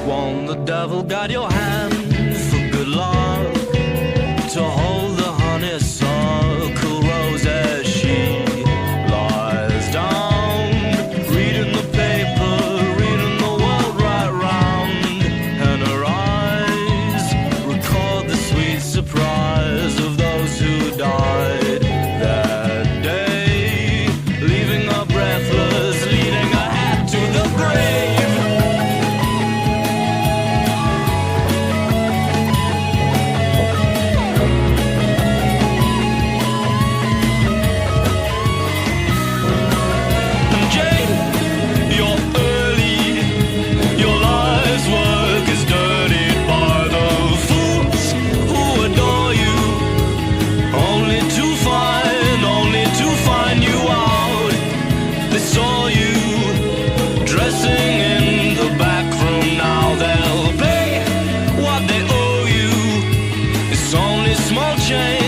Won't the devil guide your hand for good luck to hold the honeysuckle rose as she lies down, reading the paper, reading the world right round, and her eyes record the sweet surprise of those who died that day, leaving her breathless, leading her head to the grave. Saw you dressing in the back room. Now they'll pay what they owe you. It's only small change.